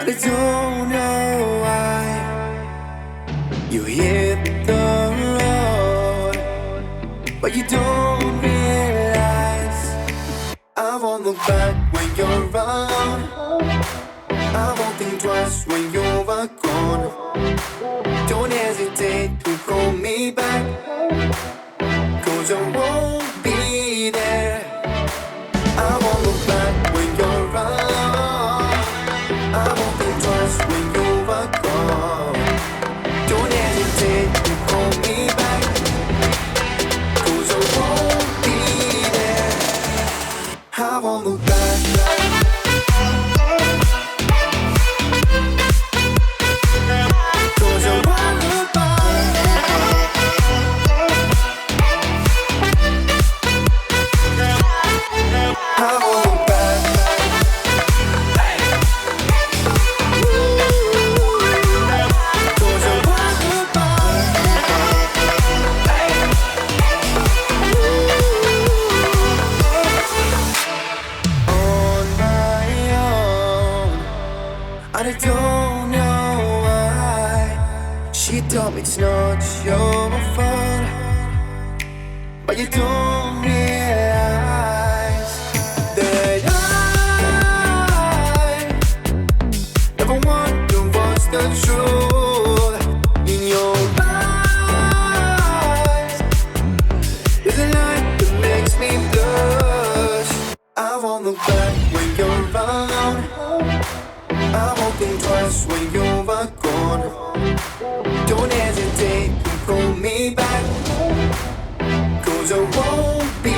but I don't know why you hit the road, but you don't realize I won't look back when you're around. I won't think twice when you're gone. Don't hesitate to call me back, 'cause I won't be there. I won't look back when you're around. I won't think twice when you're gone. Don't hesitate to call me back, 'cause I won't be there. I won't look back. I don't know why she told me it's not your fault, but you don't realize that I never wonder what's the truth in your eyes. There's a light that makes me blush. I won't look back when you're around. I won't think twice when you're gone. Don't hesitate to call me back, 'cause I won't be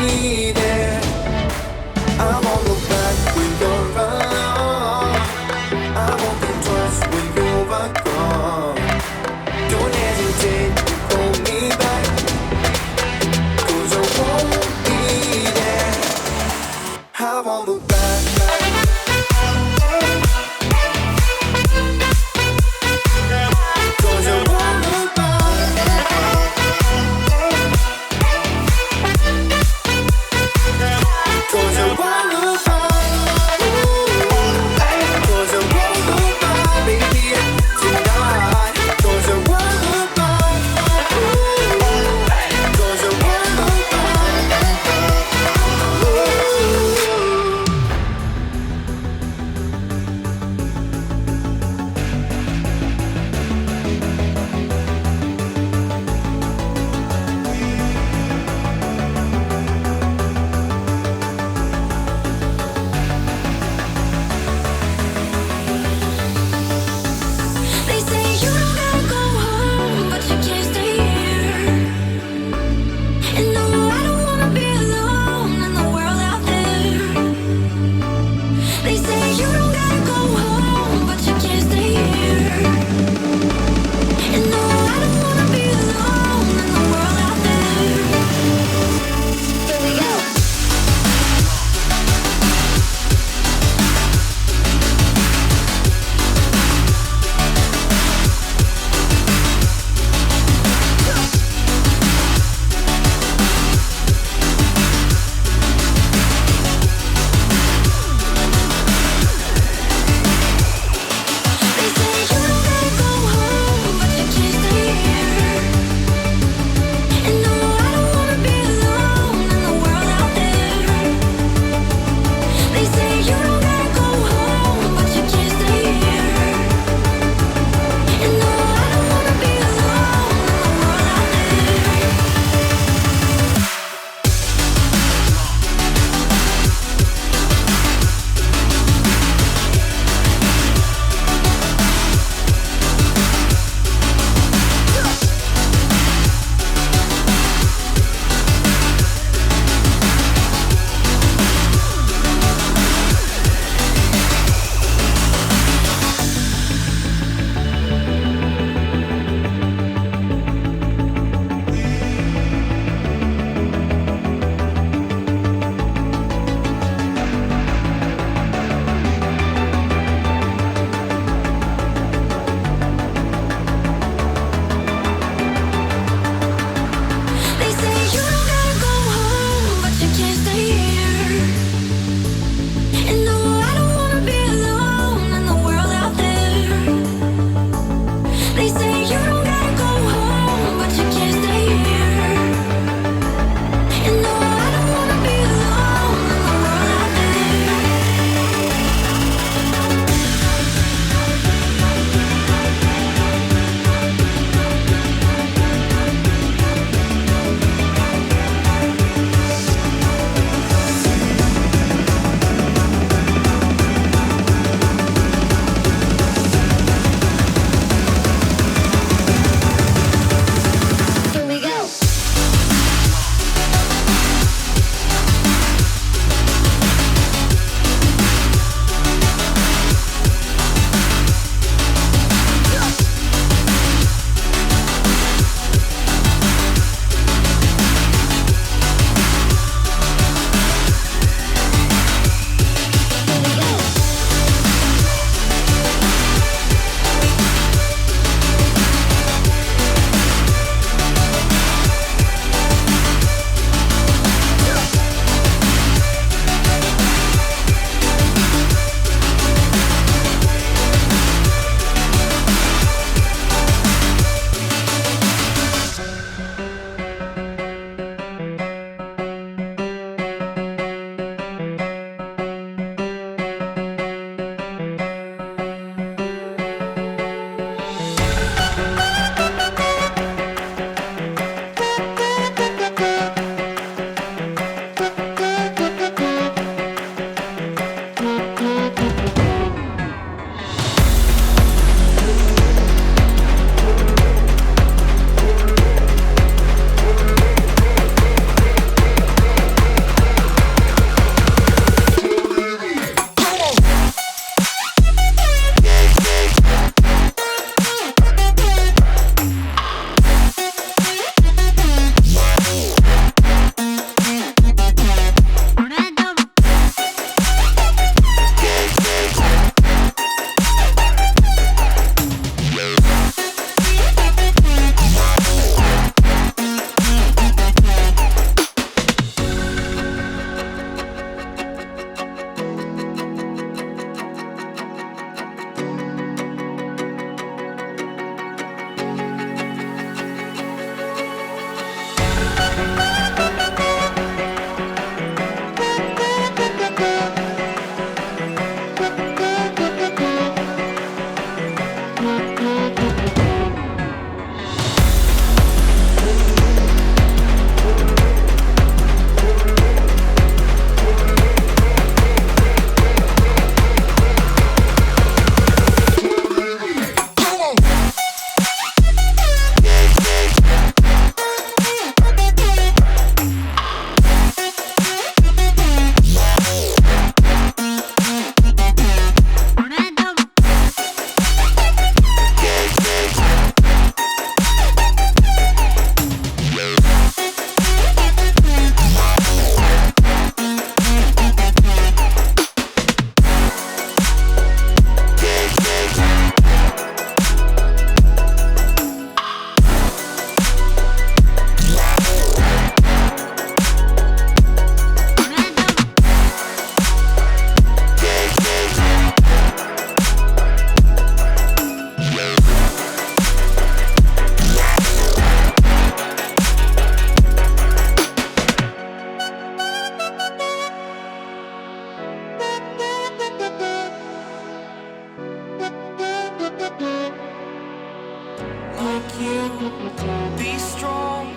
Be strong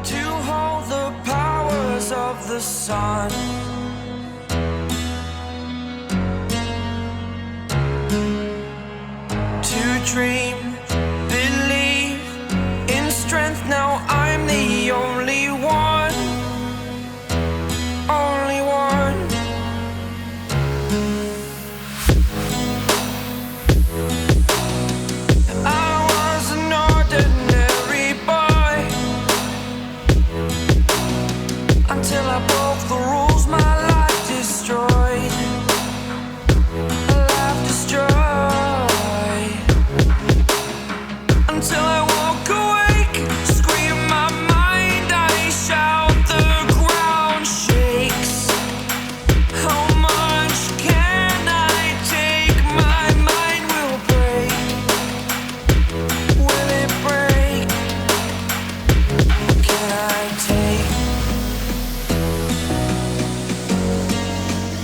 to hold the powers of the sun. To dream, believe in strength. Now I'm the only one, only one. I was an ordinary boy until I broke the rules. My life destroyed, life destroyed. Until I walk awake, scream my mind, I shout, the ground shakes. How much can I take? My mind will break. Will it break? Can I take?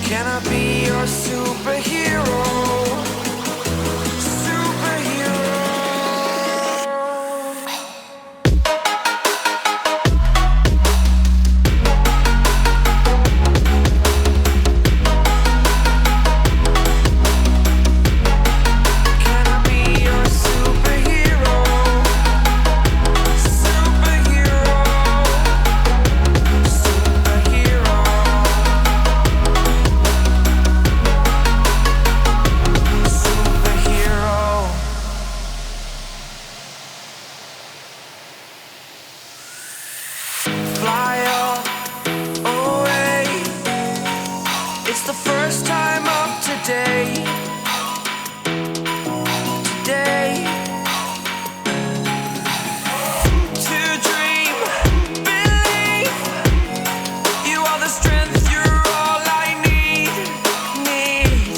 Can I be your superhero? Fly away. It's the first time of today. Today. To dream, believe. You are the strength, you're all I need. Need.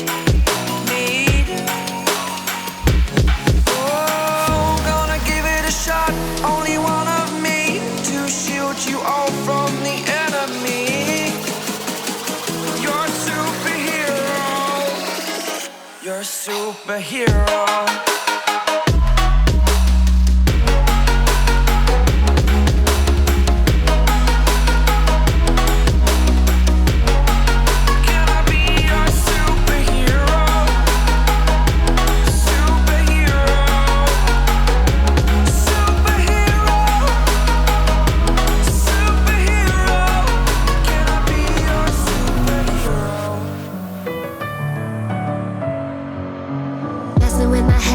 Oh, gonna give it a shot. Only one of me to shield you all from the enemy. You're a superhero. You're a superhero. Can I be your superhero? Superhero. Superhero. Superhero. Can I be your superhero? Messing with my head.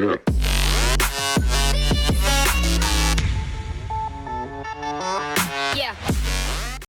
lyric.